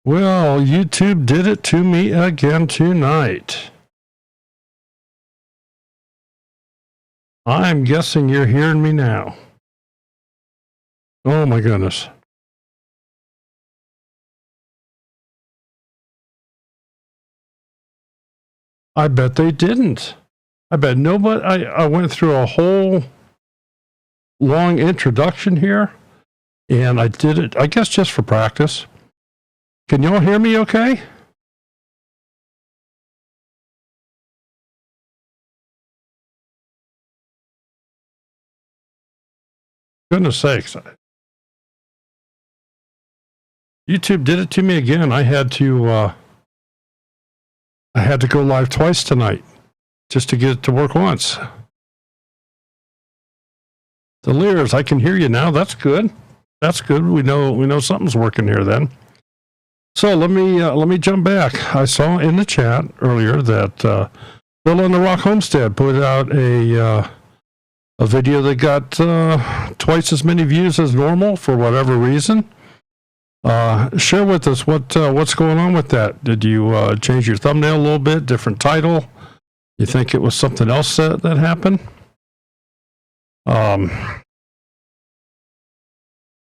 Well, YouTube did it to me again tonight. I'm guessing you're hearing me now. Oh my goodness. I bet they didn't. I bet nobody. I went through a whole long introduction here, and I did it, I guess, just for practice. Can y'all hear me okay? Goodness sakes. YouTube did it to me again. I had to go live twice tonight just to get it to work once. The Lears, I can hear you now. That's good. That's good. We know something's working here then. So let me jump back. I saw in the chat earlier that Bill on the Rock Homestead put out a video that got twice as many views as normal for whatever reason. Share with us what's going on with that. Did you change your thumbnail a little bit, different title? You think it was something else that happened?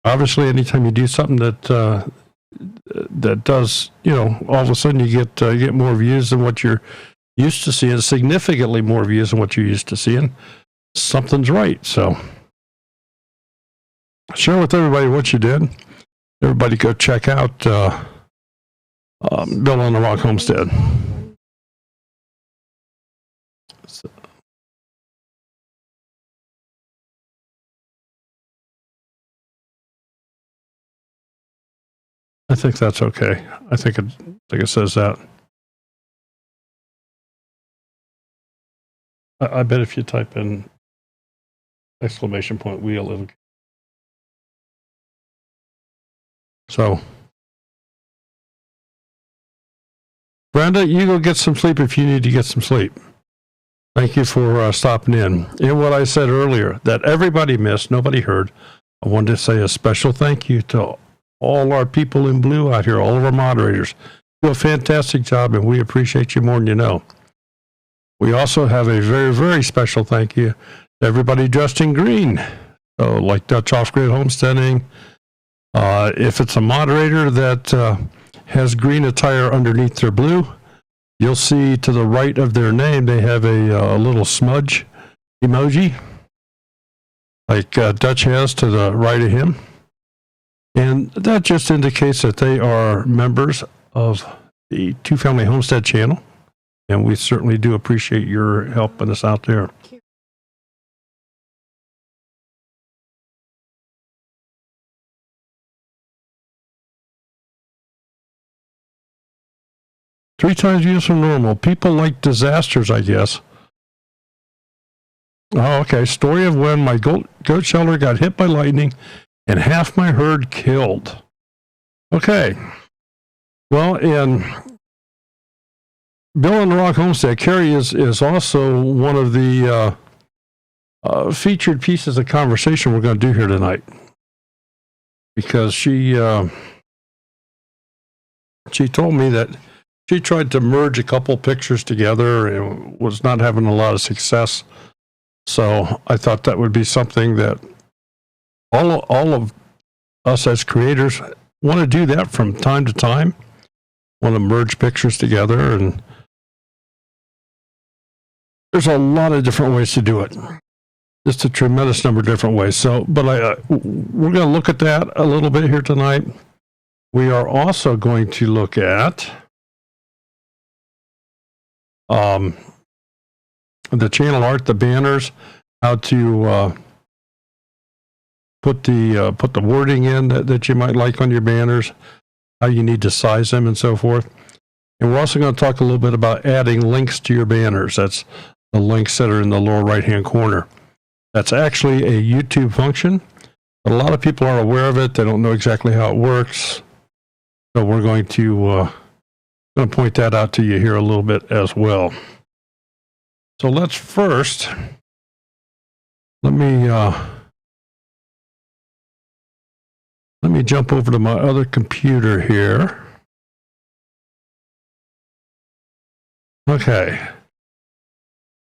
Obviously, anytime you do something that does, all of a sudden you get more views than what you're used to seeing, significantly more views than what you're used to seeing, something's right. So share with everybody what you did. Everybody go check out Bill on the Rock Homestead. So. I think that's okay. I think it says that. I bet if you type in !wheel, it'll. So, Brenda, you go get some sleep if you need to get some sleep. Thank you for stopping in. And what I said earlier, that everybody missed, nobody heard, I wanted to say a special thank you to all our people in blue out here, all of our moderators. You do a fantastic job, and we appreciate you more than you know. We also have a very, very special thank you to everybody dressed in green. So, like Dutch Off-Grid Homesteading. If it's a moderator that has green attire underneath their blue, you'll see to the right of their name, they have a little smudge emoji, like Dutch has to the right of him. And that just indicates that they are members of the Two Family Homestead channel. And we certainly do appreciate your helping us out there. Three times views from normal. People like disasters, I guess. Oh, okay. Story of when my goat shelter got hit by lightning and half my herd killed. Okay. Well, in Bill on the Rock Homestead, Carrie is also one of the featured pieces of conversation we're going to do here tonight, because she told me that she tried to merge a couple pictures together and was not having a lot of success. So I thought that would be something that all of us as creators want to do that from time to time, want to merge pictures together, and there's a lot of different ways to do it. Just a tremendous number of different ways. So, but we're going to look at that a little bit here tonight. We are also going to look at the channel art, the banners, how to put the wording in that you might like on your banners, how you need to size them, and so forth. And we're also going to talk a little bit about adding links to your banners. That's the links that are in the lower right-hand corner. That's actually a YouTube function, but a lot of people aren't aware of it. They don't know exactly how it works. So we're going to point that out to you here a little bit as well. So let's first, let me jump over to my other computer here. Okay.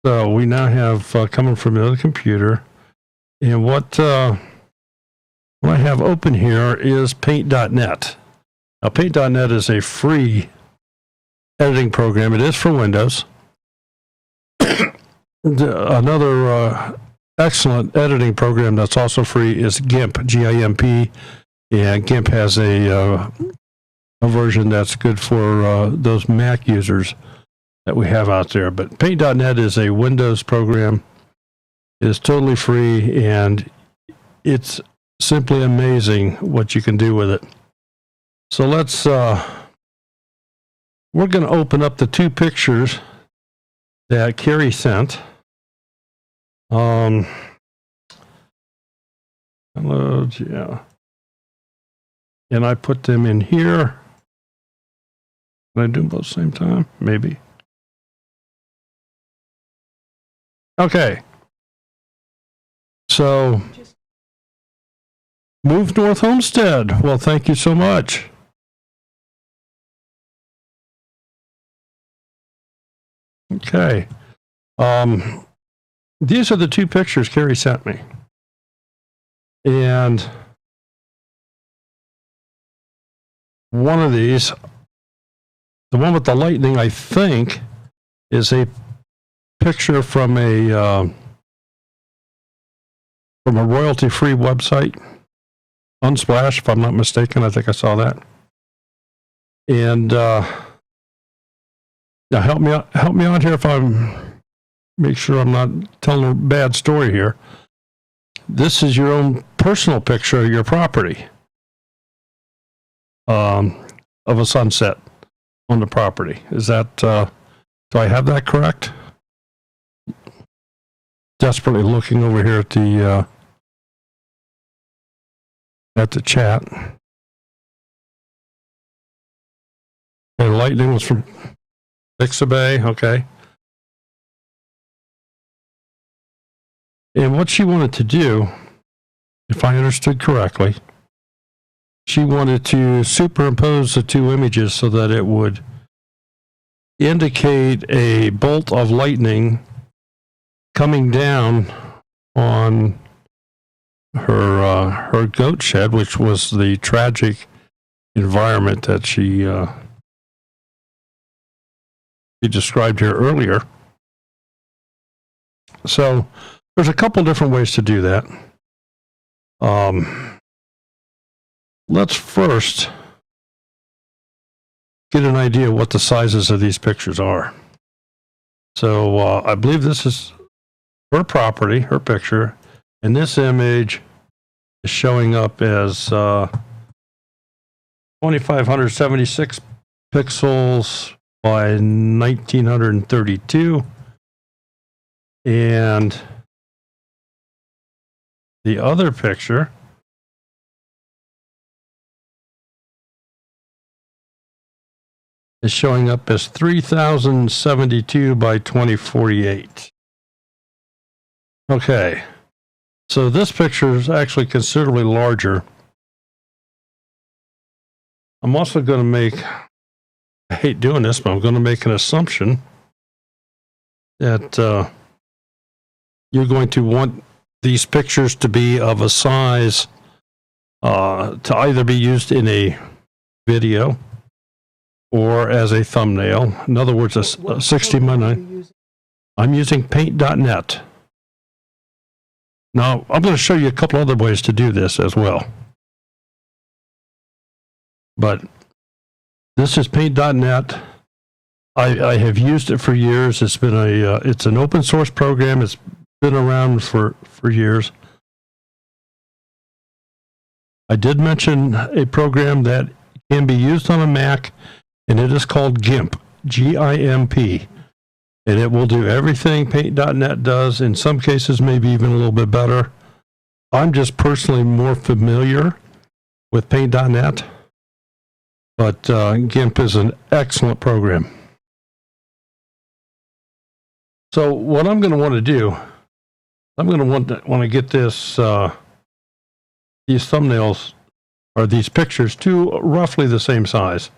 So we now have coming from the other computer. And what I have open here is paint.net. Now, paint.net is a free editing program. It is for Windows. Another excellent editing program that's also free is GIMP, G-I-M-P. And GIMP has a version that's good for those Mac users that we have out there. But paint.net is a Windows program. It is totally free, and it's simply amazing what you can do with it. So let's, we're going to open up the two pictures that Carrie sent. Downloads, yeah. And I put them in here. Can I do them both at the same time? Maybe. Okay. So, Move North Homestead. Well, thank you so much. Okay. These are the two pictures Carrie sent me. And one of these, the one with the lightning, I think, is a picture from a royalty-free website, Unsplash, if I'm not mistaken. I think I saw that. And now help me out here if I'm make sure I'm not telling a bad story here. This is your own personal picture of your property, of a sunset on the property. Is that, do I have that correct? Desperately looking over here at the chat. And lightning was from Pixabay, okay. And what she wanted to do, if I understood correctly, she wanted to superimpose the two images so that it would indicate a bolt of lightning coming down on her goat shed, which was the tragic environment that she described here earlier. So there's a couple different ways to do that. Let's first get an idea what the sizes of these pictures are. So I believe this is her property, her picture, and this image is showing up as 2,576 pixels by 1932. And the other picture is showing up as 3,072 by 2048. Okay, so this picture is actually considerably larger. I'm also going to make, I hate doing this, but I'm going to make an assumption that you're going to want these pictures to be of a size to either be used in a video or as a thumbnail. In other words, a 60 by 9. I'm using paint.net. Now, I'm going to show you a couple other ways to do this as well. But this is paint.net. I have used it for years. It's been it's an open source program. It's been around for years. I did mention a program that can be used on a Mac, and it is called GIMP, G-I-M-P. And it will do everything paint.net does, in some cases maybe even a little bit better. I'm just personally more familiar with paint.net, but GIMP is an excellent program. So what I'm going to want to do, I'm going to want to get this these thumbnails or these pictures to roughly the same size.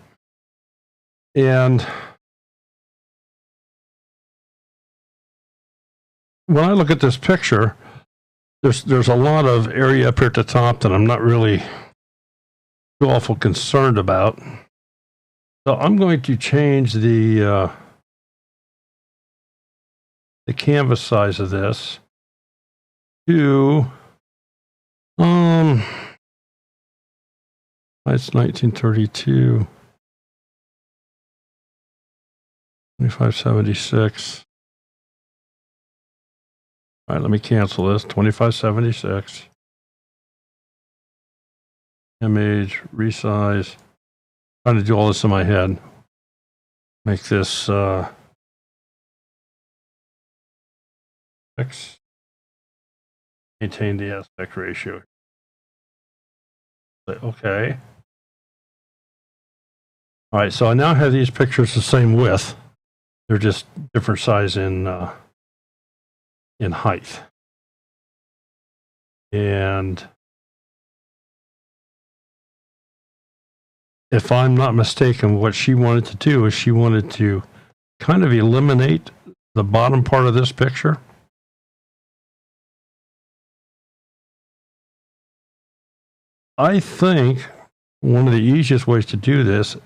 And when I look at this picture, there's a lot of area up here at the top that I'm not really too awful concerned about. So I'm going to change the canvas size of this to that's 1932, 2576. All right, let me cancel this. 2576. Image, resize. Trying to do all this in my head. Make this X. Maintain the aspect ratio. Okay. All right, so I now have these pictures the same width. They're just different size in height. And if I'm not mistaken, what she wanted to do is she wanted to kind of eliminate the bottom part of this picture. I think one of the easiest ways to do this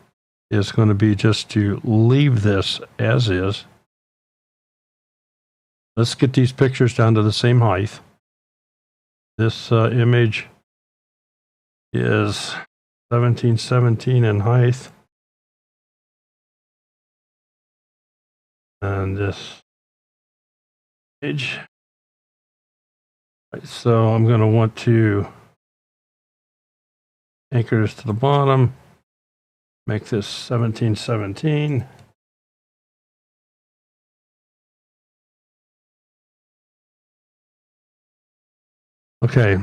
is going to be just to leave this as is. Let's get these pictures down to the same height. This image is 1717 in height. And this image. Right, so I'm going to want to anchor this to the bottom. Make this 1717. Okay,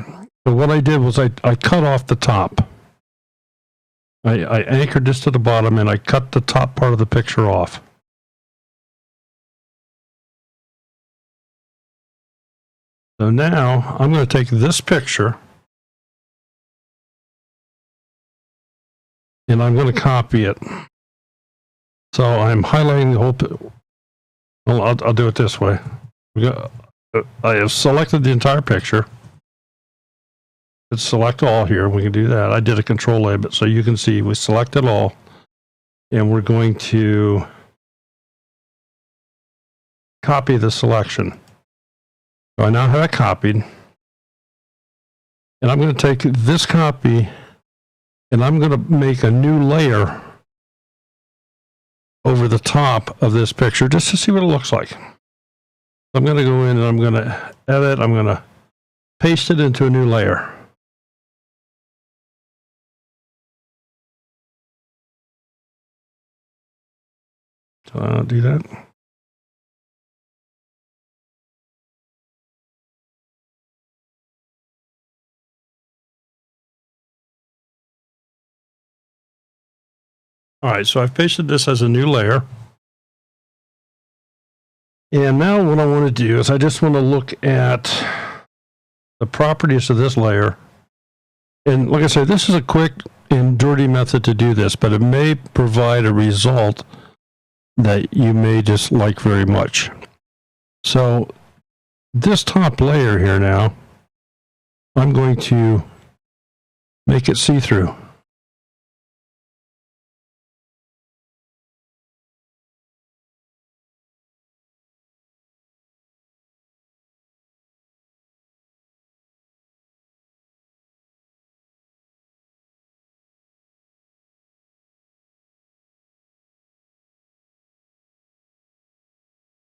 so what I did was I cut off the top. I anchored this to the bottom and I cut the top part of the picture off. So now I'm going to take this picture and I'm going to copy it. So I'm highlighting the whole. Well, I'll do it this way. I have selected the entire picture. Let's select all here. We can do that. I did a Control A, but so you can see we selected all, and we're going to copy the selection. So I now have it copied, and I'm going to take this copy, and I'm going to make a new layer over the top of this picture just to see what it looks like. I'm going to go in and I'm going to edit. I'm going to paste it into a new layer. So I'll do that. All right, so I've pasted this as a new layer. And now what I want to do is I just want to look at the properties of this layer. And like I said, this is a quick and dirty method to do this, but it may provide a result that you may dislike very much. So this top layer here now, I'm going to make it see-through.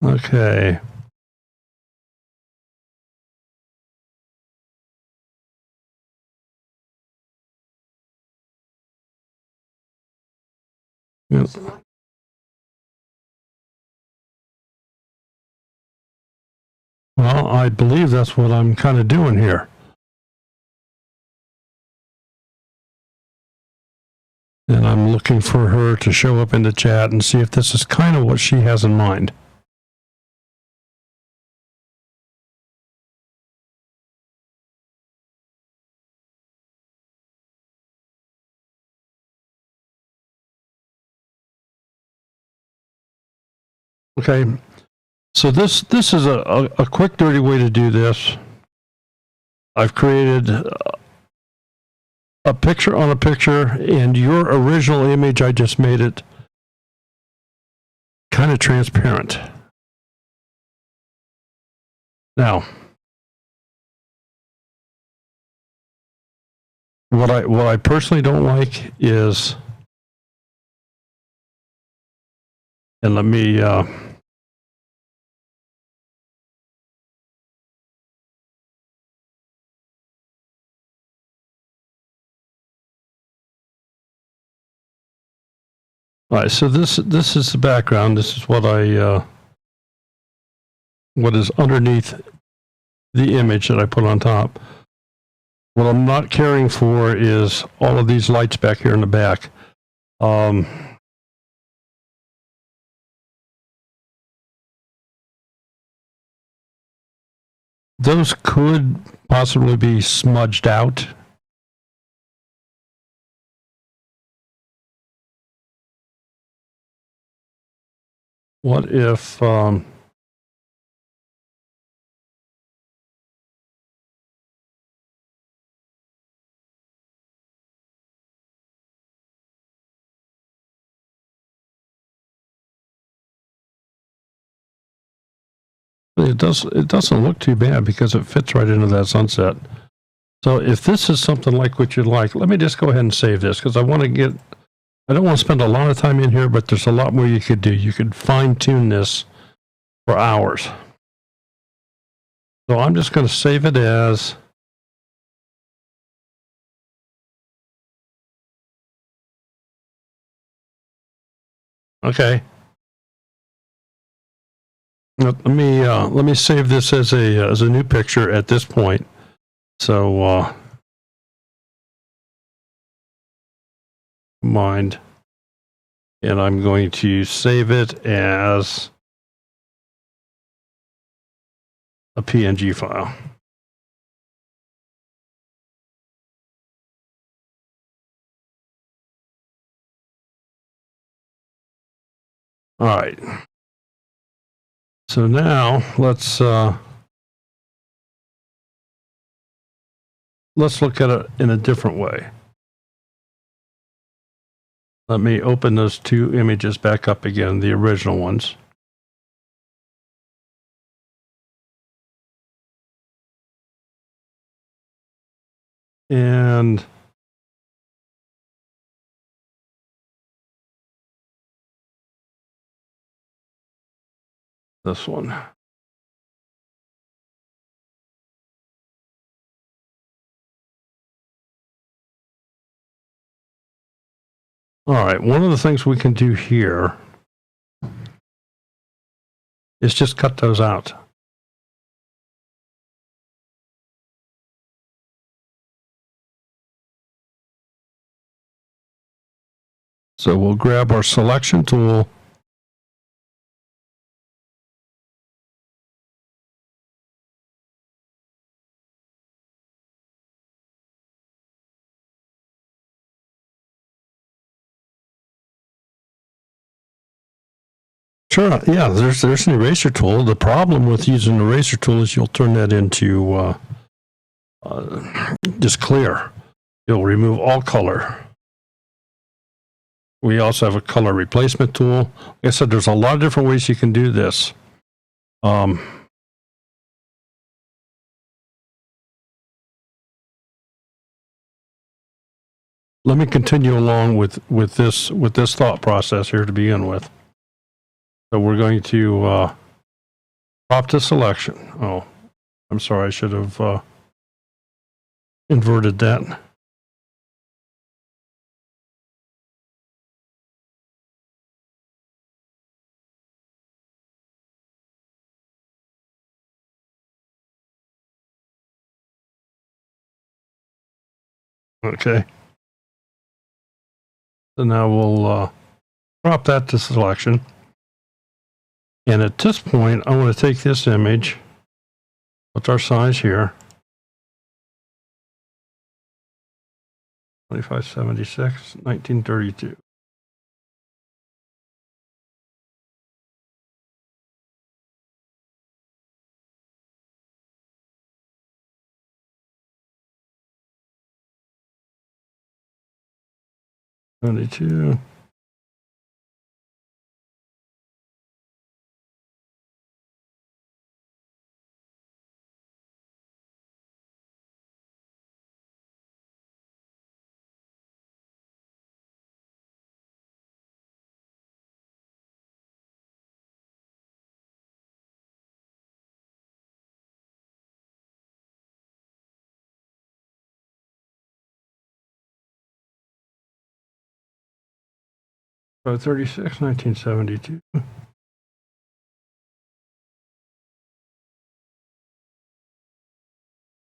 Okay. Yep. Well, I believe that's what I'm kind of doing here. And I'm looking for her to show up in the chat and see if this is kind of what she has in mind. Okay, So this is a quick, dirty way to do this. I've created a picture on a picture, and your original image, I just made it kind of transparent. Now, what I personally don't like is, and let me all right, so this is the background. This is what what is underneath the image that I put on top. What I'm not caring for is all of these lights back here in the back. Those could possibly be smudged out. What if it doesn't look too bad because it fits right into that sunset. So if this is something like what you'd like, let me just go ahead and save this because I don't want to spend a lot of time in here, but there's a lot more you could do. You could fine tune this for hours. So I'm just going to save it as okay. Let me save this as a new picture at this point. So mind, and I'm going to save it as a PNG file. All right. So now let's look at it in a different way. Let me open those two images back up again, the original ones. And this one. All right, one of the things we can do here is just cut those out. So we'll grab our selection tool. Sure, yeah, there's an eraser tool. The problem with using an eraser tool is you'll turn that into just clear. You'll remove all color. We also have a color replacement tool. Like I said, there's a lot of different ways you can do this. Let me continue along with this thought process here to begin with. So we're going to crop to selection. Oh, I'm sorry, I should have inverted that. Okay. So now we'll crop that to selection. And at this point, I want to take this image. What's our size here? 2576, 1932. 72. Oh, 36, 1972.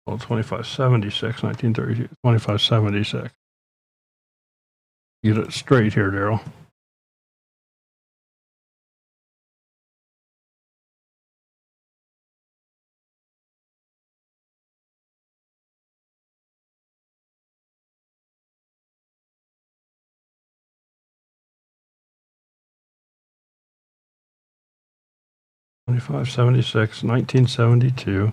Well, 2576, 1932, 2576. Get it straight here, Daryl. Twenty-five 76, 1972.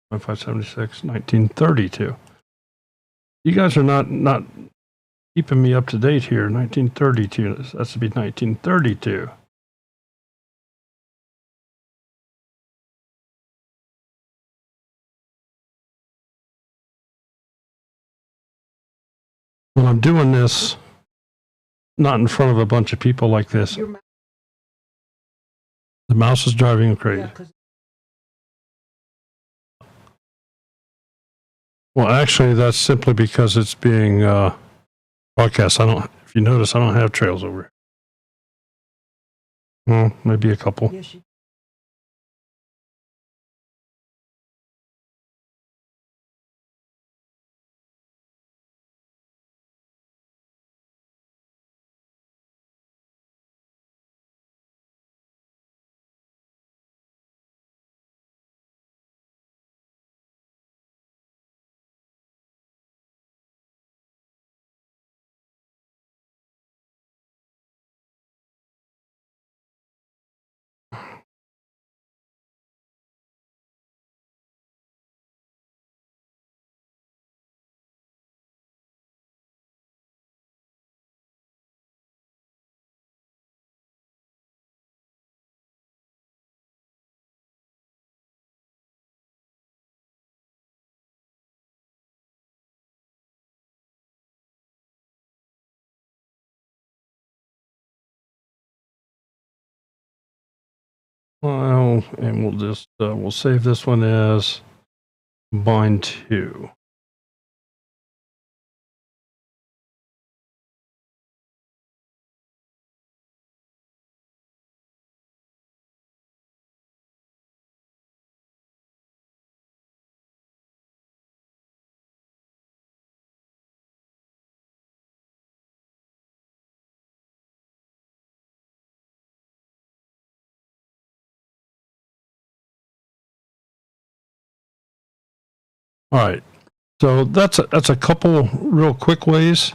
Twenty-five 76, 1932. You guys are not keeping me up to date here. 1932. That's to be 1932. When I'm doing this, not in front of a bunch of people like this, the mouse is driving me crazy. Yeah, well, actually, that's simply because it's being broadcast. If you notice, I don't have trails over here. Well, maybe a couple. Yes, Well, and we'll just we'll save this one as bind 2. All right. So that's a couple real quick ways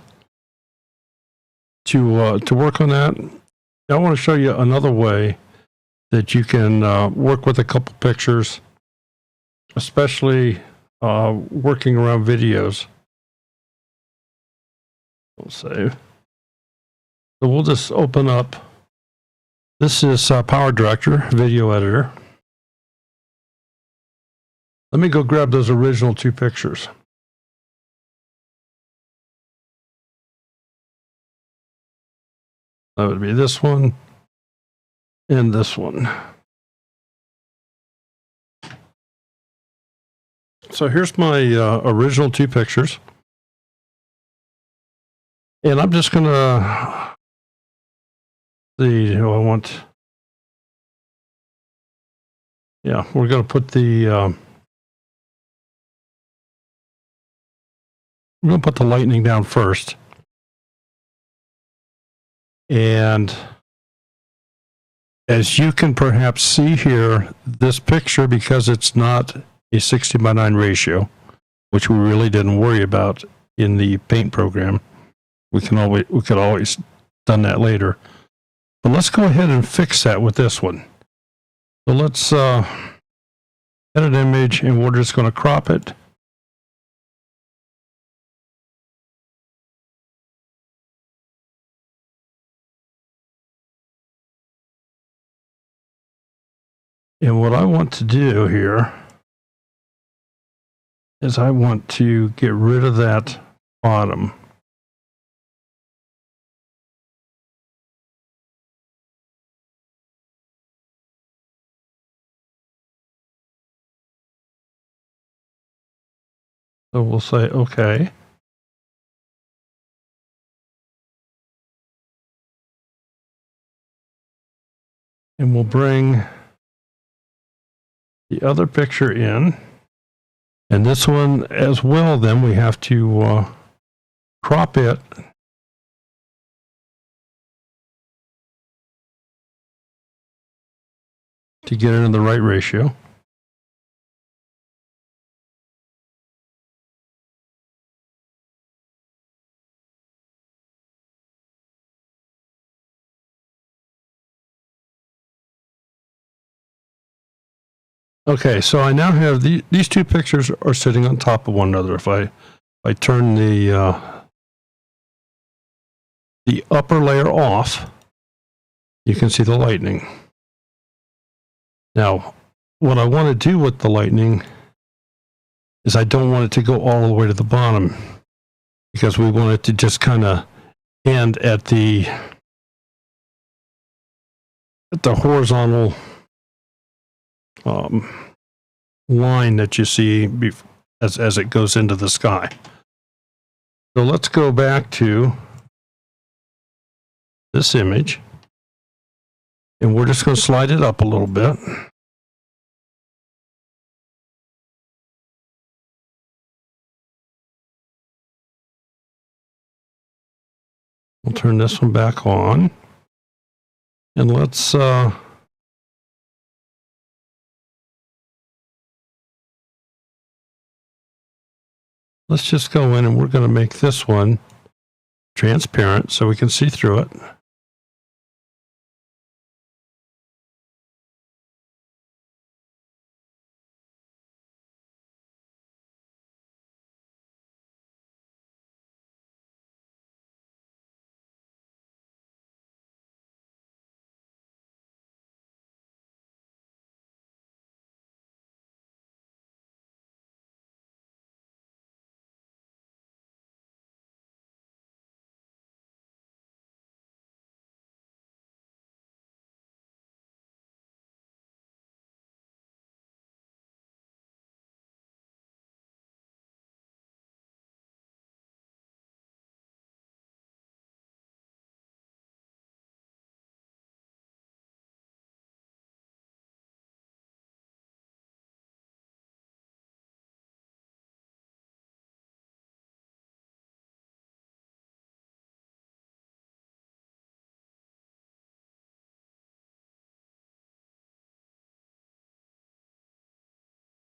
to work on that. I want to show you another way that you can work with a couple pictures, especially working around videos. We'll save. So we'll just open up. This is Power Director, Video Editor. Let me go grab those original 2 pictures. That would be this one and this one. So here's my original 2 pictures. And I'm just going to see who I want. Yeah, we're going to put the I'm going to put the lightning down first. And as you can perhaps see here, this picture, because it's not a 60:9 ratio, which we really didn't worry about in the paint program, we could always done that later. But let's go ahead and fix that with this one. So let's edit image, and we're just going to crop it And what I want to do here is I want to get rid of that bottom. So we'll say, okay. And we'll bring the other picture in. And this one as well, then we have to crop it to get it in the right ratio. Okay, so I now have these two pictures are sitting on top of one another. If I turn the upper layer off, you can see the lightning. Now, what I want to do with the lightning is I don't want it to go all the way to the bottom, because we want it to just kind of end at the horizontal line that you see as it goes into the sky. So let's go back to this image, and we're just going to slide it up a little bit. We'll turn this one back on, and let's just go in, and we're going to make this one transparent so we can see through it.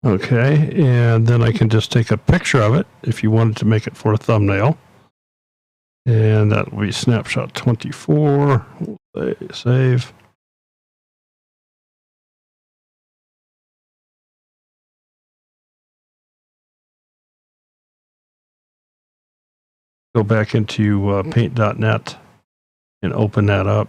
Okay, and then I can just take a picture of it if you wanted to make it for a thumbnail. And that will be snapshot 24. We'll save. Go back into paint.net and open that up.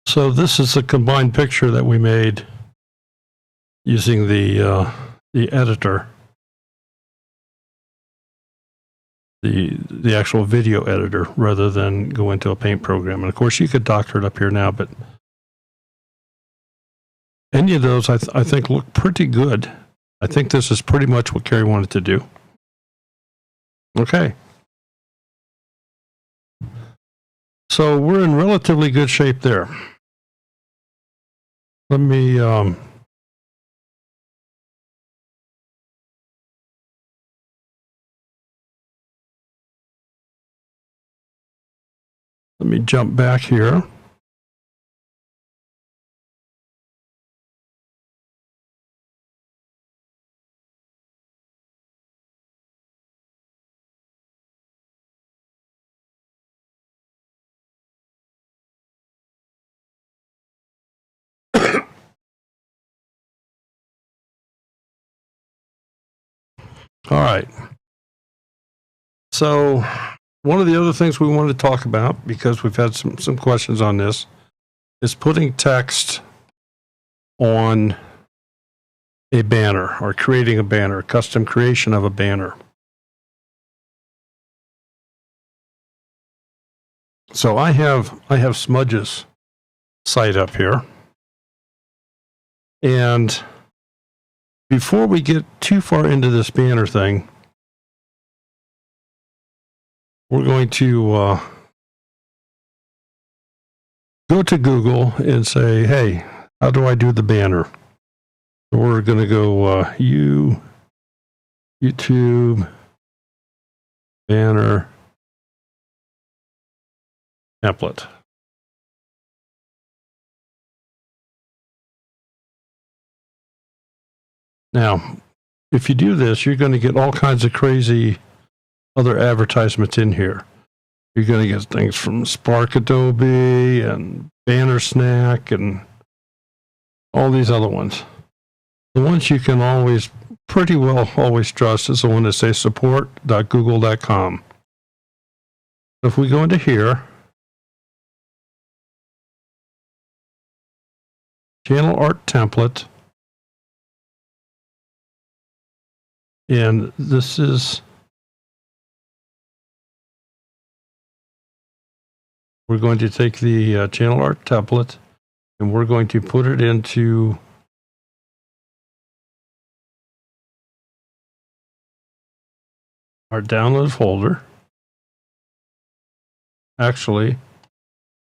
So this is a combined picture that we made using the editor, the actual video editor, rather than go into a paint program. And of course, you could doctor it up here now, but any of those I think look pretty good. I think this is pretty much what Carrie wanted to do. Okay. So we're in relatively good shape there. Let me jump back here. All right. So one of the other things we wanted to talk about, because we've had some questions on this, is putting text on a banner or creating a banner, custom creation of a banner. So I have Smudge's site up here. And before we get too far into this banner thing, we're going to go to Google and say, hey, how do I do the banner? So we're going to go YouTube banner template. Now, if you do this, you're going to get all kinds of crazy other advertisements in here. You're going to get things from Spark Adobe and Banner Snack and all these other ones. The ones you can always, pretty well always trust is the one that says support.google.com. So if we go into here, channel art template, and this is, we're going to take the channel art template and we're going to put it into our download folder. Actually,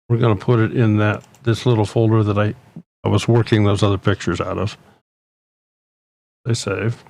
we're going to put it in this little folder that I was working those other pictures out of. They save.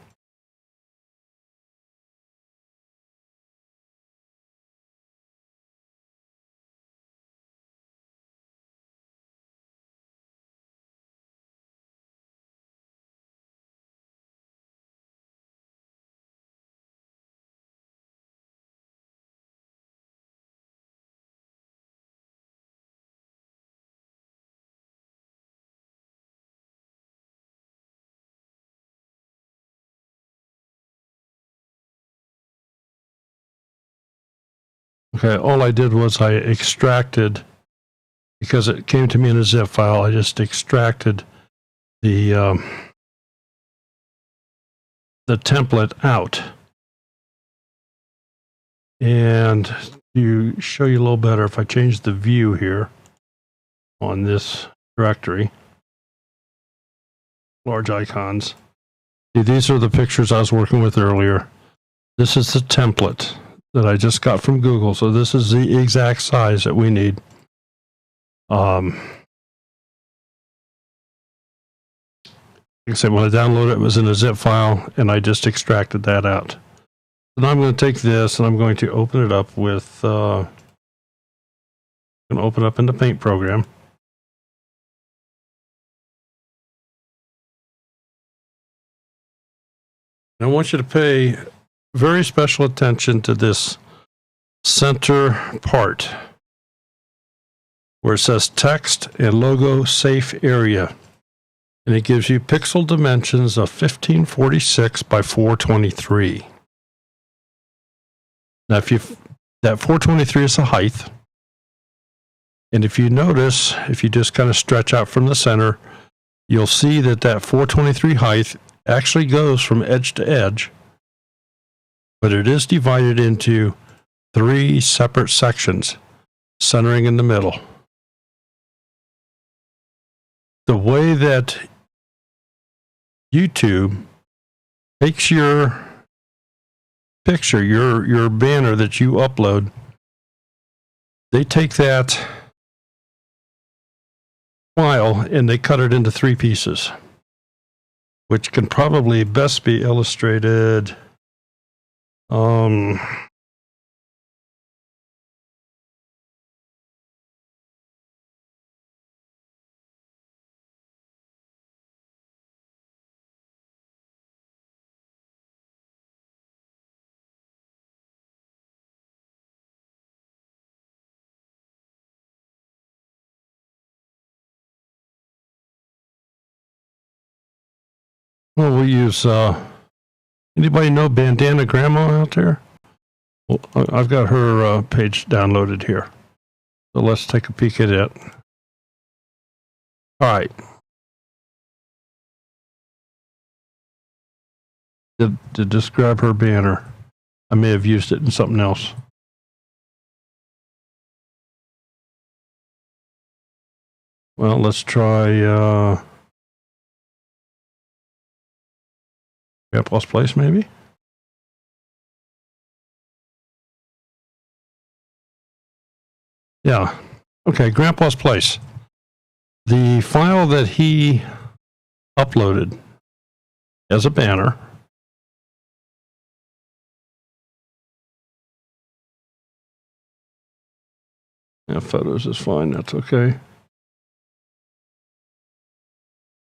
Okay, all I did was I extracted, because it came to me in a zip file, I just extracted the template out. And to show you a little better, if I change the view here on this directory, large icons, see, these are the pictures I was working with earlier. This is the template that I just got from Google. So this is the exact size that we need. Like I said, when I downloaded it, it was in a zip file, and I just extracted that out. So now I'm going to take this and I'm going to open it up with, I'm going to open up in the Paint program. And I want you to pay very special attention to this center part where it says text and logo safe area. And it gives you pixel dimensions of 1546 by 423. Now, that 423 is the height. And if you notice, if you just kind of stretch out from the center, you'll see that 423 height actually goes from edge to edge, but it is divided into 3 separate sections, centering in the middle. The way that YouTube takes your picture, your banner that you upload, they take that file and they cut it into 3 pieces, which can probably best be illustrated. Well, we'll use, anybody know Bandana Grandma out there? Well, I've got her page downloaded here. So let's take a peek at it. All right. To just grab her banner. I may have used it in something else. Well, let's try Grandpa's Place, maybe? Yeah. Okay, Grandpa's Place. The file that he uploaded as a banner photos is fine, that's okay.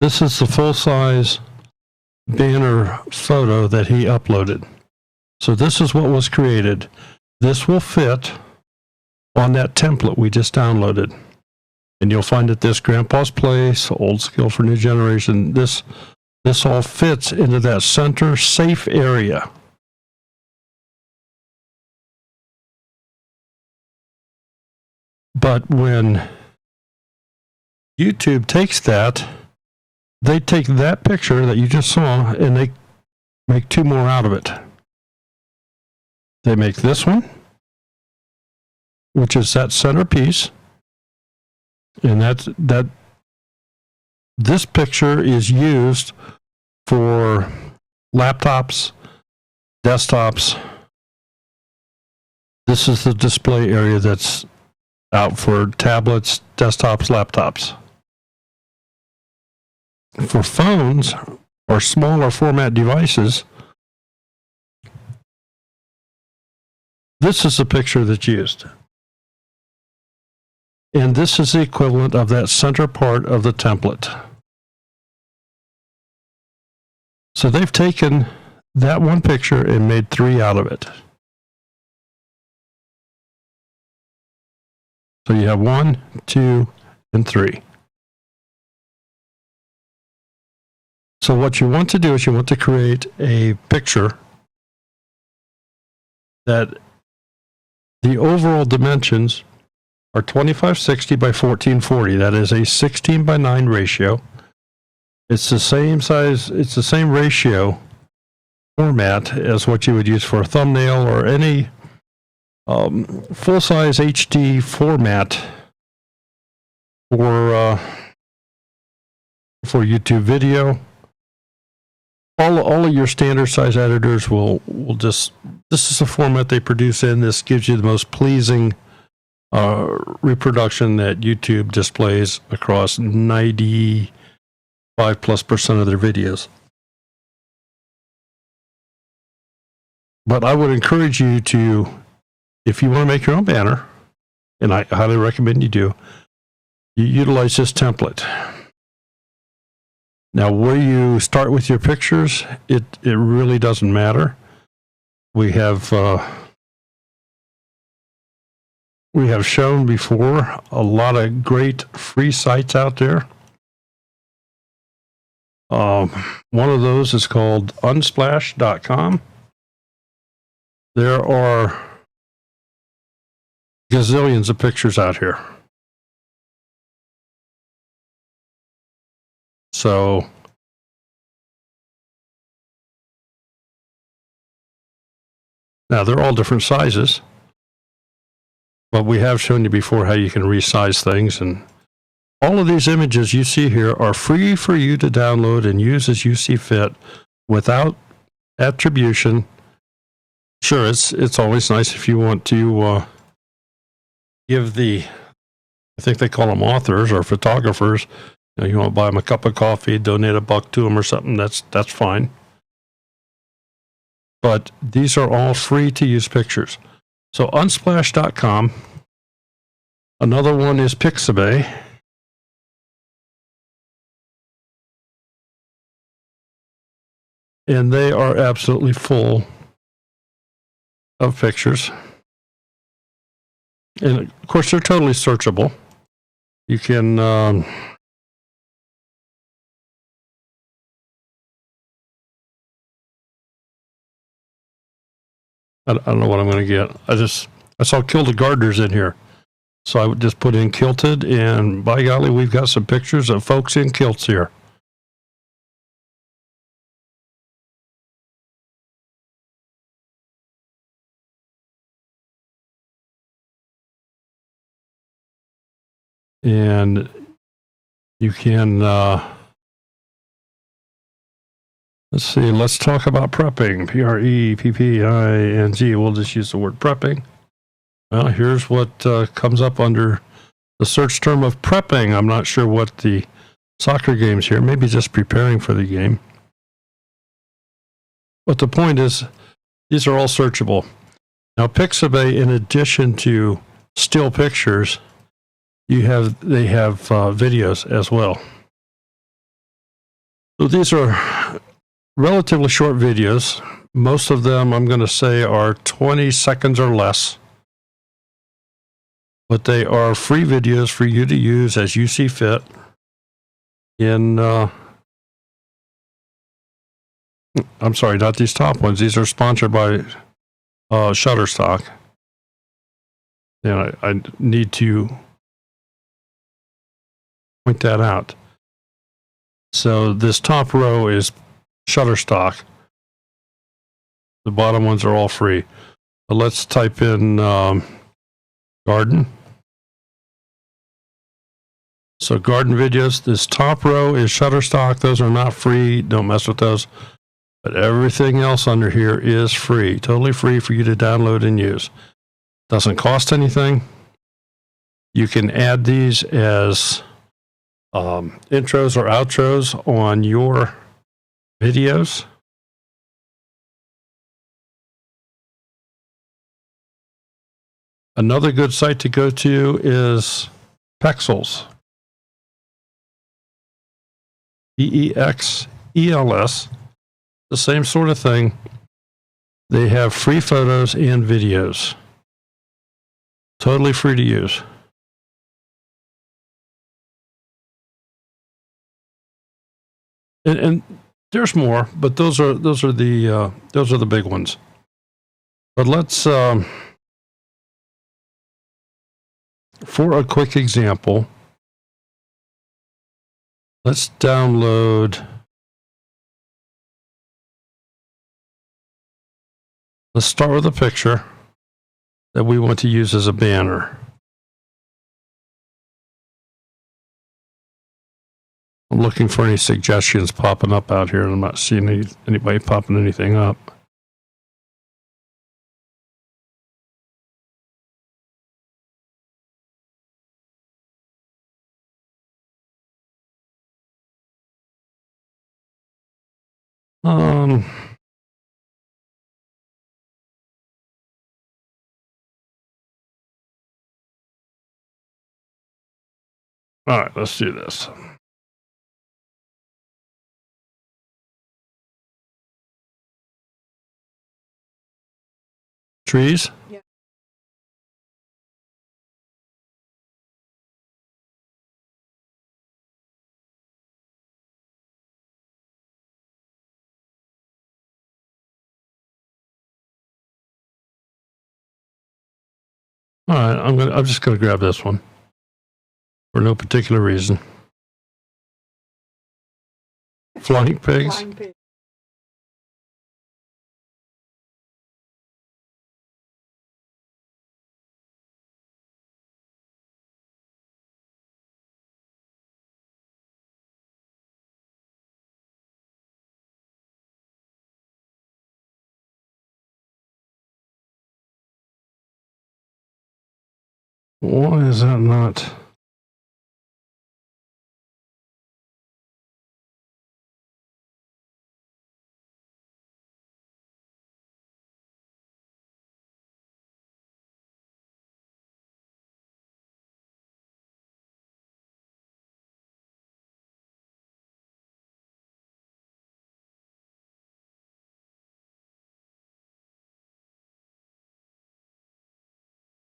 This is the full-size banner photo that he uploaded. So this is what was created. This will fit on that template we just downloaded. And you'll find that this Grandpa's Place, Old Skill for New Generation, this all fits into that center safe area. But when YouTube takes that, they take that picture that you just saw and they make 2 more out of it. They make this one, which is that centerpiece, and this picture is used for laptops, desktops. This is the display area that's out for tablets, desktops, laptops. For phones or smaller format devices, this is the picture that's used. And this is the equivalent of that center part of the template. So they've taken that one picture and made 3 out of it. So you have 1, 2, and 3. So what you want to do is you want to create a picture that the overall dimensions are 2560 by 1440. That is a 16:9 ratio. It's the same size, it's the same ratio format as what you would use for a thumbnail or any full-size HD format for YouTube video. All of your standard size editors will just, this is the format they produce in. This gives you the most pleasing reproduction that YouTube displays across 95+% of their videos. But I would encourage you to, if you want to make your own banner, and I highly recommend you do, you utilize this template. Now, where you start with your pictures, it really doesn't matter. We have shown before a lot of great free sites out there. One of those is called unsplash.com. There are gazillions of pictures out here. So now they're all different sizes, but we have shown you before how you can resize things, and all of these images you see here are free for you to download and use as you see fit without attribution. Sure, it's always nice if you want to give I think they call them authors or photographers. You want to buy them a cup of coffee, donate $1 to them or something. That's fine. But these are all free to use pictures. So unsplash.com. Another one is Pixabay. And they are absolutely full of pictures. And of course, they're totally searchable. You can I don't know what I'm going to get. I saw Kilted Gardeners in here. So I would just put in kilted, and by golly, we've got some pictures of folks in kilts here. And you can, let's see, let's talk about prepping. Prepping. We'll just use the word prepping. Well, here's what comes up under the search term of prepping. I'm not sure what the soccer game's here, maybe just preparing for the game. But the point is, these are all searchable. Now, Pixabay, in addition to still pictures, they have videos as well. So these are relatively short videos. Most of them, I'm going to say, are 20 seconds or less. But they are free videos for you to use as you see fit. I'm sorry, not these top ones. These are sponsored by Shutterstock. And I need to point that out. So this top row is Shutterstock. The bottom ones are all free. But let's type in garden. So garden videos, this top row is Shutterstock. Those are not free. Don't mess with those. But everything else under here is free. Totally free for you to download and use. Doesn't cost anything. You can add these as intros or outros on your videos. Another good site to go to is Pexels. Pexels. The same sort of thing. They have free photos and videos. Totally free to use. And there's more, but those are the big ones. But let's for a quick example, let's download. Let's start with a picture that we want to use as a banner. I'm looking for any suggestions popping up out here, and I'm not seeing anybody popping anything up. All right, let's do this. Trees? Yeah. All right, I'm just gonna grab this one for no particular reason. Flying pigs. Flying pig. Why is that not?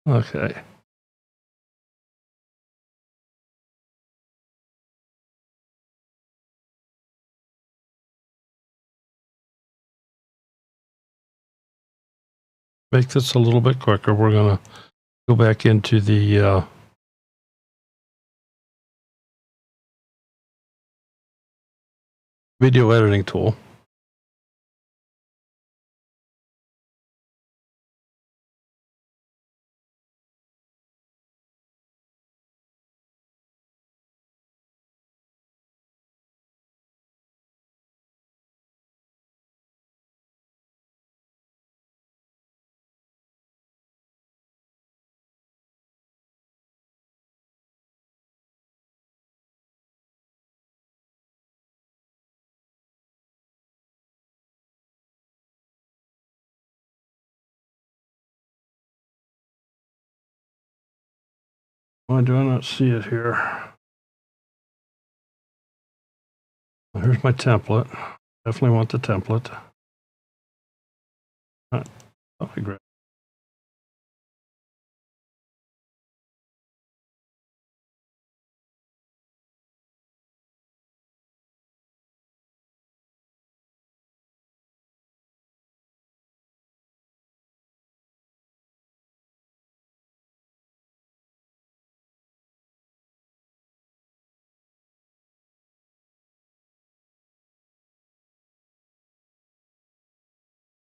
Okay. Make this a little bit quicker. We're going to go back into the video editing tool. Why do I not see it here? Well, here's my template. Definitely want the template. Oh, I grab.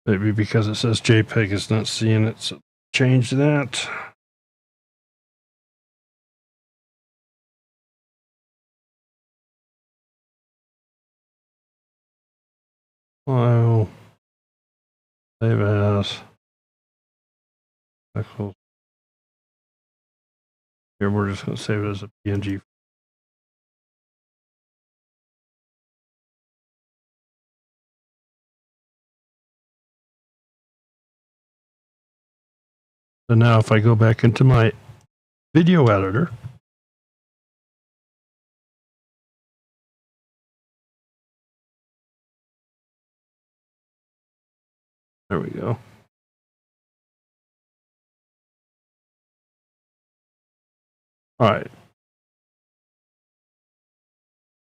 Maybe because it says JPEG, it's not seeing it, so change that. File. Save as. Here, we're just going to save it as a PNG. So now if I go back into my video editor, there we go. All right.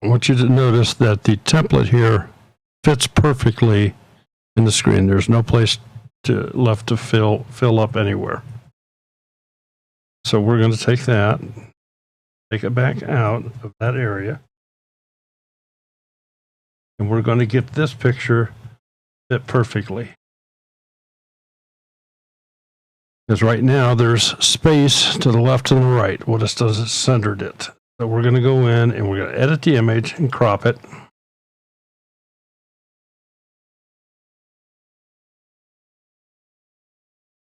I want you to notice that the template here fits perfectly in the screen. There's no place left to fill up anywhere. So we're going to take that, take it back out of that area, and we're going to get this picture fit perfectly. Because right now there's space to the left and the right. What this does is centered it. So we're going to go in and we're going to edit the image and crop it.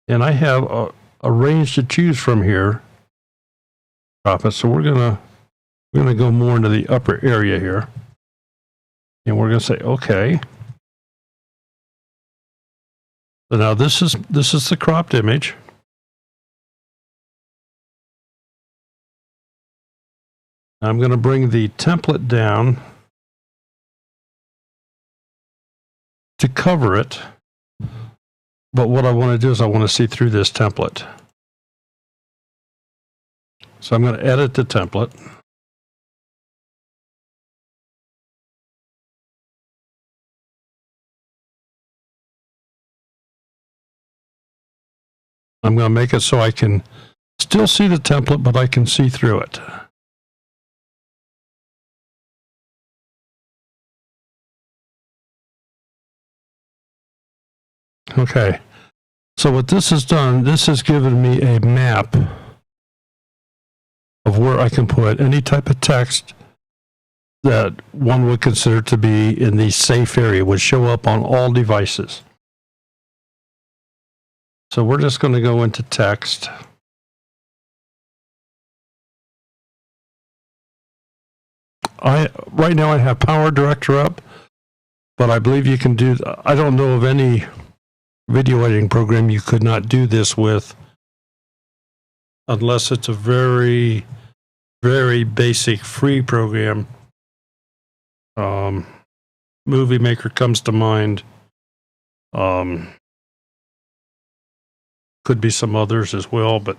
And I have a range to choose from here. Crop it. So we're going to go more into the upper area here. And we're going to say, okay. So now this is the cropped image. I'm going to bring the template down to cover it. But what I want to do is I want to see through this template. So I'm going to edit the template. I'm going to make it so I can still see the template, but I can see through it. Okay. So what this has done, this has given me a map of where I can put any type of text that one would consider to be in the safe area, would show up on all devices. So we're just going to go into text. right now I have Power Director up, but I believe you can do. I don't know of any video editing program you could not do this with, unless it's a very, very basic free program. Movie Maker comes to mind. Could be some others as well, but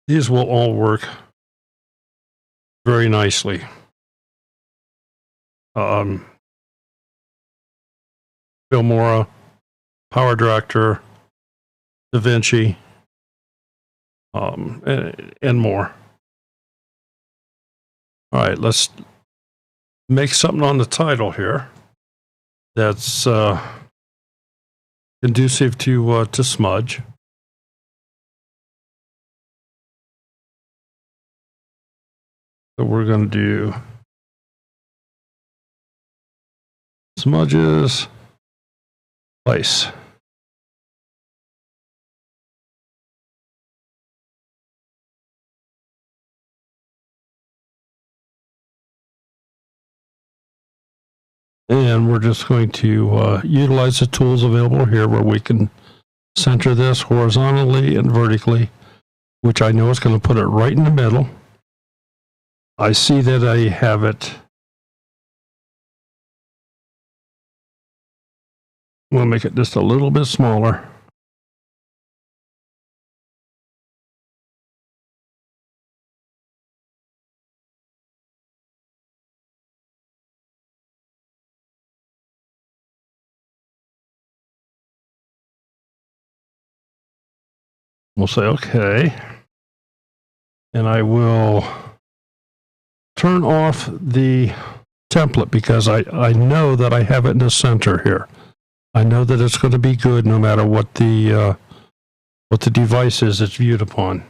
these will all work very nicely. Filmora, Power Director, DaVinci, and more. All right, let's make something on the title here that's conducive to smudge. So we're going to do smudges, place. And we're just going to utilize the tools available here where we can center this horizontally and vertically, which I know is going to put it right in the middle. I see that I have it. We'll make it just a little bit smaller. We'll say okay. And I will turn off the template because I know that I have it in the center here. I know that it's going to be good no matter what the device is it's viewed upon.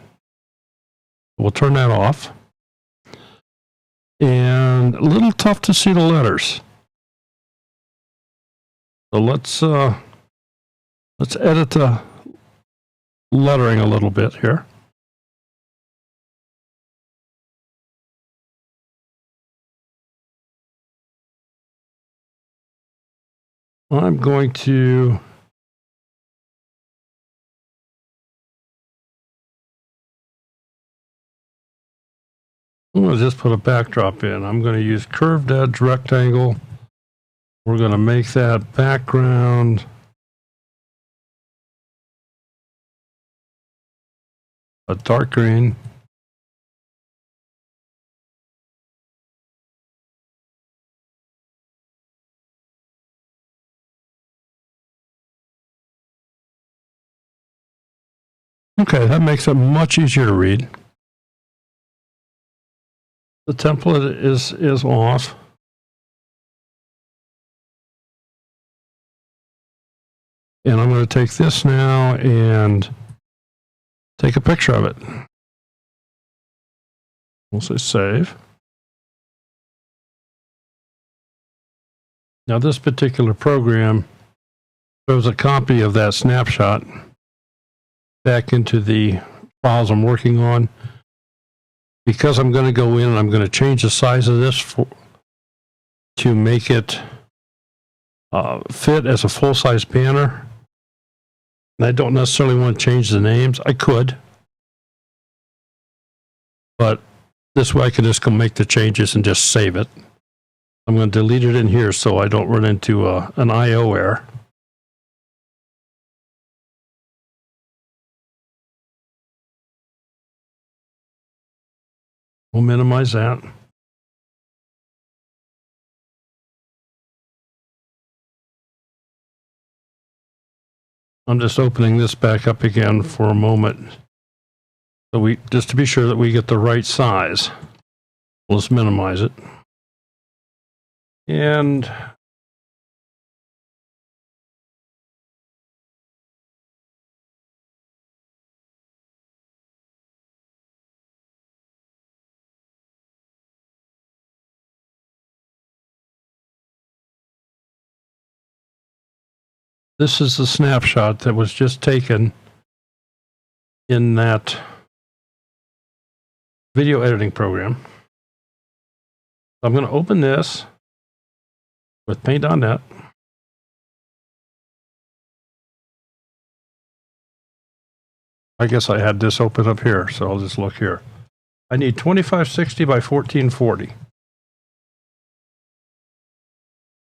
We'll turn that off. And a little tough to see the letters. So let's edit the lettering a little bit here. I'm going to just put a backdrop in. I'm going to use curved edge rectangle. We're going to make that background a dark green. Okay, that makes it much easier to read. The template is off. And I'm going to take this now and take a picture of it. We'll say save. Now this particular program throws a copy of that snapshot back into the files I'm working on. Because I'm going to go in and I'm going to change the size of this to make it fit as a full-size banner. And I don't necessarily want to change the names. I could. But this way I can just go make the changes and just save it. I'm going to delete it in here so I don't run into an I/O error. We'll minimize that. I'm just opening this back up again for a moment. So just to be sure that we get the right size. Let's minimize it. And this is the snapshot that was just taken in that video editing program. I'm going to open this with paint.net. I guess I had this open up here, so I'll just look here. I need 2560 by 1440.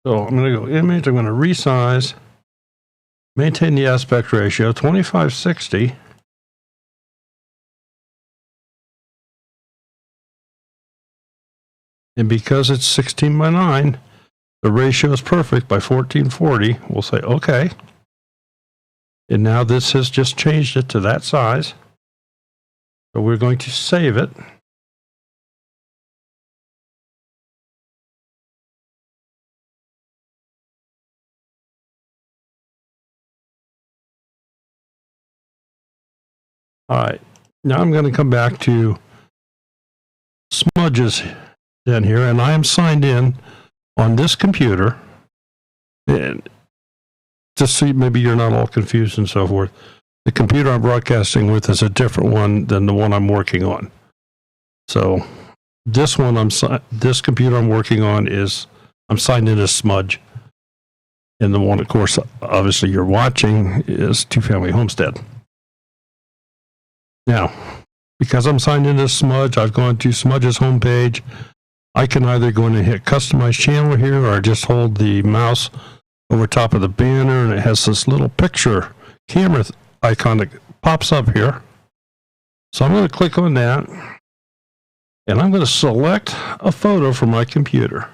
So I'm going to go image, I'm going to resize, maintain the aspect ratio, 2560. And because it's 16 by 9, the ratio is perfect by 1440. We'll say OK. And now this has just changed it to that size. So we're going to save it. All right. Now I'm going to come back to smudges down here, and I am signed in on this computer. And just so maybe you're not all confused and so forth, the computer I'm broadcasting with is a different one than the one I'm working on. So this one, this computer I'm working on I'm signed in as Smudge. And the one, of course, obviously you're watching is Two Family Homestead. Now, because I'm signed in as Smudge, I've gone to Smudge's homepage. I can either go in and hit Customize Channel here, or just hold the mouse over top of the banner, and it has this little picture camera icon that pops up here. So I'm going to click on that, and I'm going to select a photo from my computer.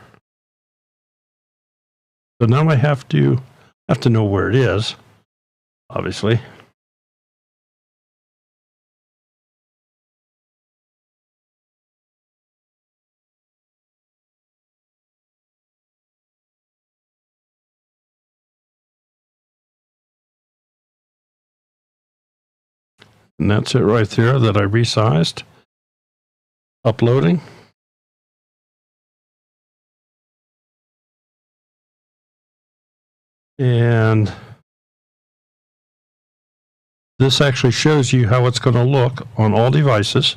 So now I have to know where it is, obviously. And that's it right there that I resized. Uploading. And this actually shows you how it's going to look on all devices,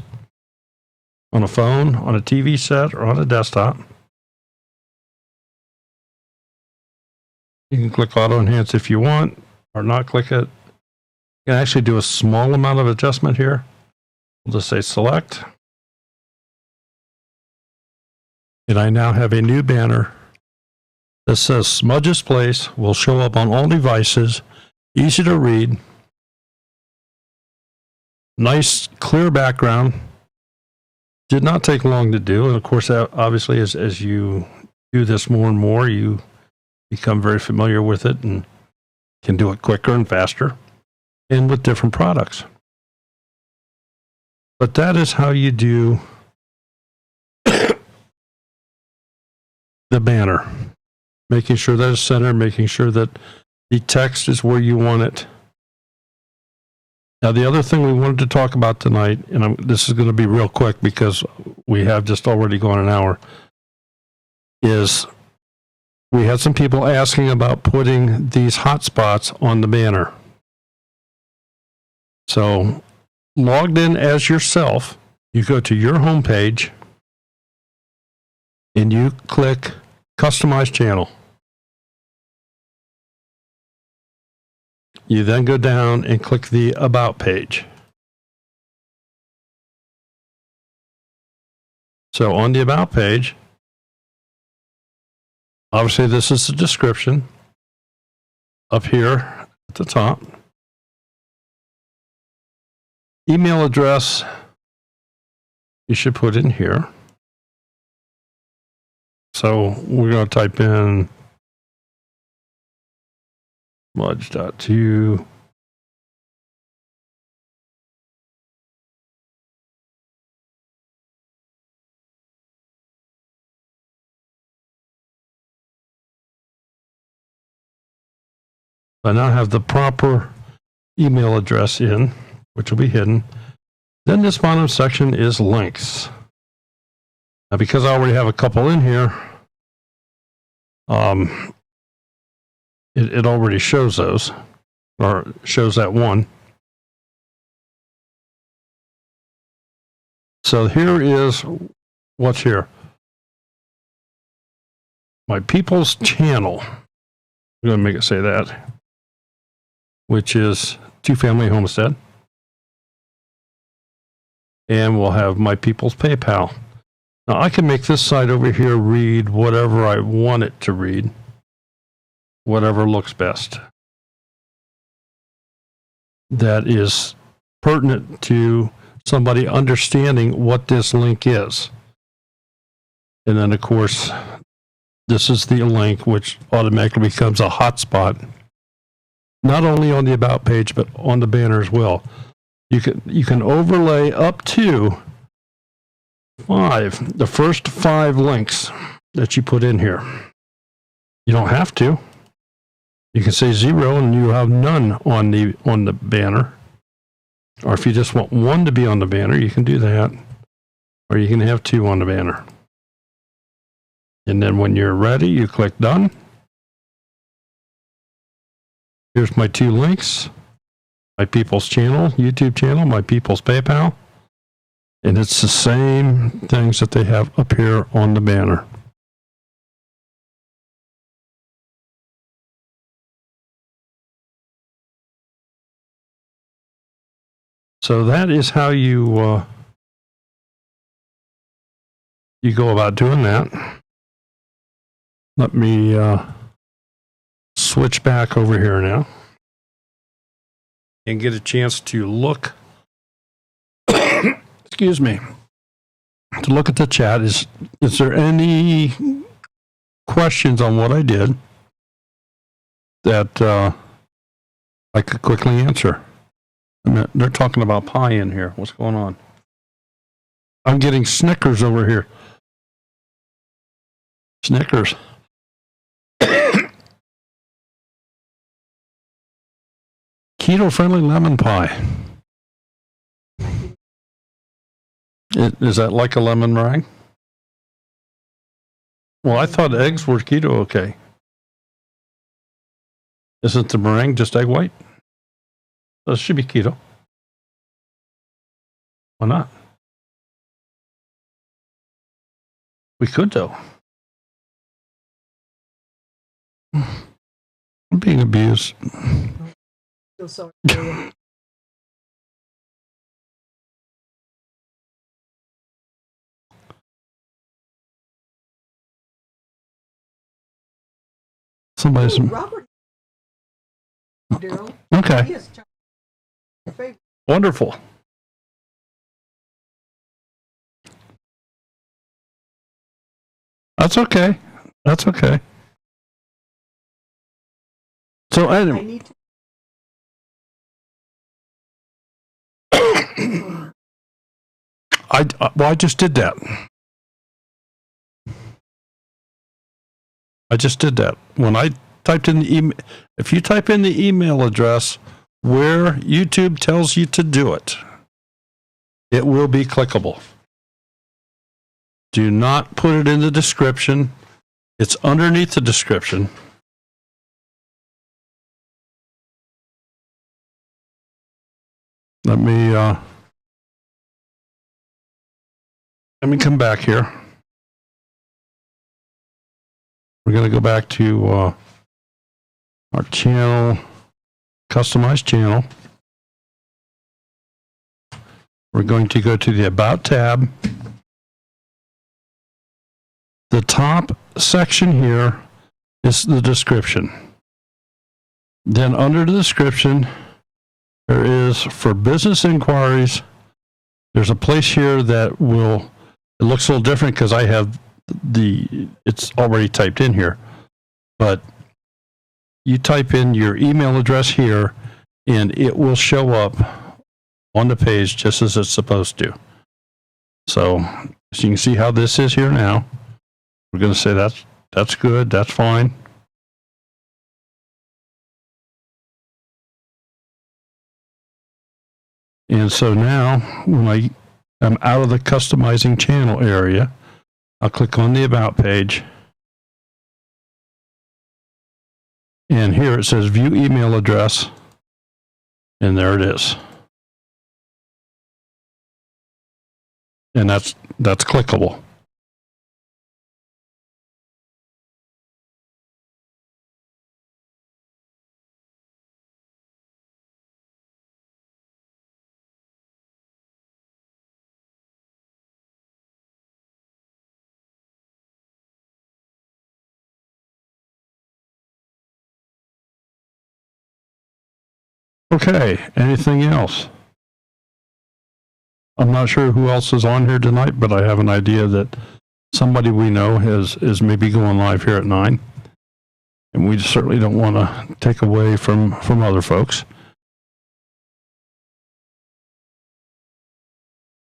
on a phone, on a TV set, or on a desktop. You can click Auto Enhance if you want, or not click it. You can actually do a small amount of adjustment here. We'll just say select. And I now have a new banner that says Smudge's Place will show up on all devices, easy to read, nice clear background. Did not take long to do. And of course, obviously, as you do this more and more, you become very familiar with it and can do it quicker and faster, and with different products. But that is how you do the banner. Making sure that it's centered, making sure that the text is where you want it. Now, the other thing we wanted to talk about tonight, and this is going to be real quick because we have just already gone an hour, is we had some people asking about putting these hotspots on the banner. So, logged in as yourself, you go to your homepage and you click Customize Channel. You then go down and click the About page. So on the About page, obviously this is the description up here at the top. Email address, you should put in here. So we're going to type in smudge.2. I now have the proper email address in, which will be hidden. Then this bottom section is links. Now, because I already have a couple in here, it already shows those, or shows that one. So here is what's here. my people's channel. I'm going to make it say that, which is Two Family Homestead. And we'll have my people's PayPal. Now I can make this side over here read whatever I want it to read, whatever looks best. That is pertinent to somebody understanding what this link is. And then, of course, this is the link which automatically becomes a hotspot, not only on the About page, but on the banner as well. You can overlay up to 5, the first 5 links that you put in here. You don't have to. You can say 0 and you have none on the banner. Or if you just want 1 to be on the banner, you can do that. Or you can have 2 on the banner. And then when you're ready, you click done. Here's my 2 links. My people's channel, YouTube channel, my people's PayPal. And it's the same things that they have up here on the banner. So that is how you go about doing that. Let me switch back over here now and get a chance to look. Excuse me. To look at the chat. Is there any questions on what I did that I could quickly answer? They're talking about pie in here. What's going on? I'm getting Snickers over here. Snickers. Keto-friendly lemon pie. Is that like a lemon meringue? Well, I thought eggs were keto okay. Isn't the meringue just egg white? That should be keto. Why not? We could, though. I'm being abused. Feel sorry for you. Somebody's. Oh, Robert. Daryl. Okay. He is your favorite. Wonderful. That's okay. That's okay. So anyway, I need to. I just did that. I just did that. When I typed in the email, if you type in the email address where YouTube tells you to do it, it will be clickable. Do not put it in the description. It's underneath the description. Let me come back here. We're going to go back to our channel, customized channel. We're going to go to the About tab. The top section here is the description. Then under the description, there is for business inquiries, there's a place here that will, it looks a little different because I have it's already typed in here, but you type in your email address here and it will show up on the page just as it's supposed to. So you can see how this is here now. We're going to say that's good, that's fine. And so now when I'm out of the customizing channel area, I'll click on the About page. And here it says view email address. And there it is. And that's clickable. Okay, anything else? I'm not sure who else is on here tonight, but I have an idea that somebody we know is maybe going live here at 9. And we certainly don't want to take away from other folks.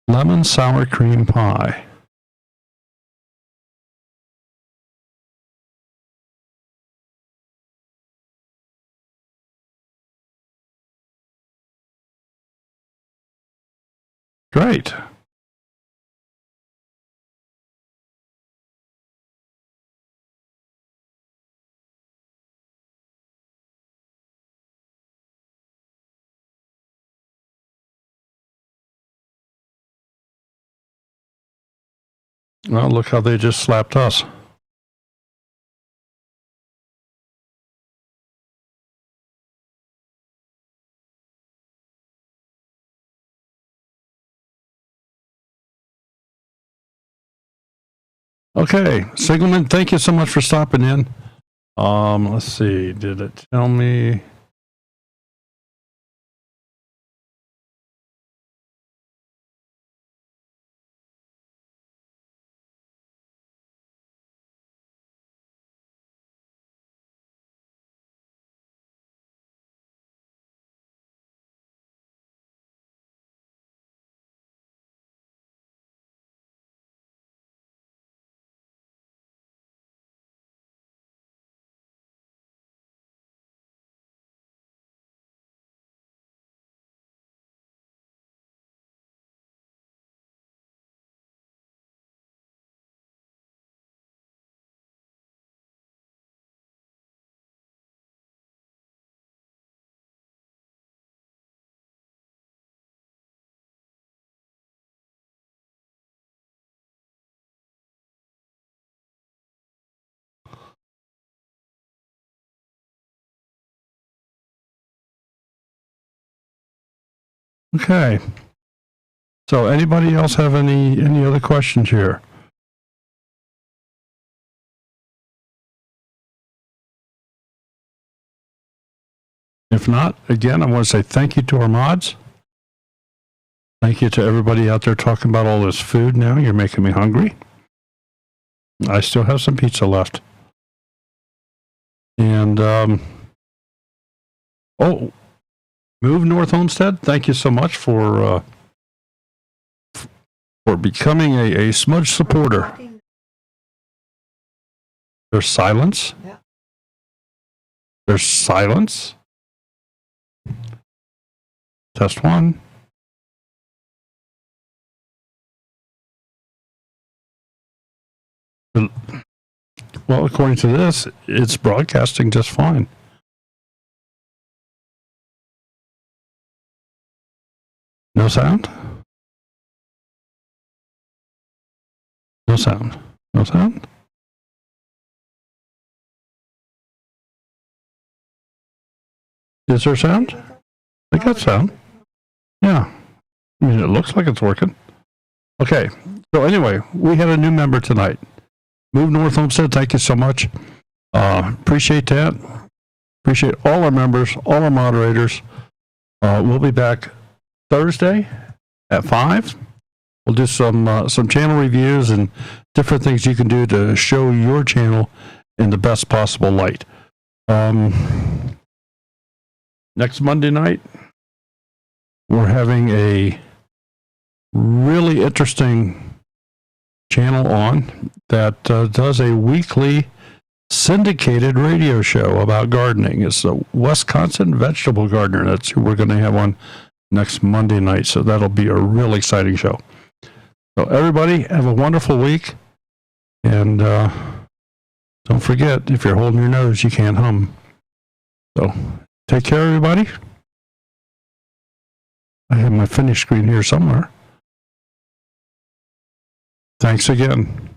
Lemon sour cream pie. Great. Well, look how they just slapped us. Okay, Sigelman, thank you so much for stopping in. Let's see, did it tell me? Okay. So anybody else have any other questions here? If not, again, I want to say thank you to our mods. Thank you to everybody out there talking about all this food now. You're making me hungry. I still have some pizza left. And, Move North Homestead, thank you so much for becoming a Smudge supporter. There's silence. Yeah. There's silence. Test 1. Well, according to this, it's broadcasting just fine. No sound? No sound. No sound? Is there sound? I got sound. Yeah. I mean, it looks like it's working. Okay. So anyway, we had a new member tonight. Move North Homestead, thank you so much. Appreciate that. Appreciate all our members, all our moderators. We'll be back Thursday at 5. We'll do some channel reviews and different things you can do to show your channel in the best possible light. Next Monday night, we're having a really interesting channel on that does a weekly syndicated radio show about gardening. It's the Wisconsin Vegetable Gardener. That's who we're going to have on next Monday night. So that'll be a real exciting show. So everybody have a wonderful week. And don't forget, if you're holding your nose, you can't hum. So take care, everybody. I have my finish screen here somewhere. Thanks again.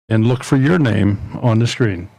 And look for your name on the screen.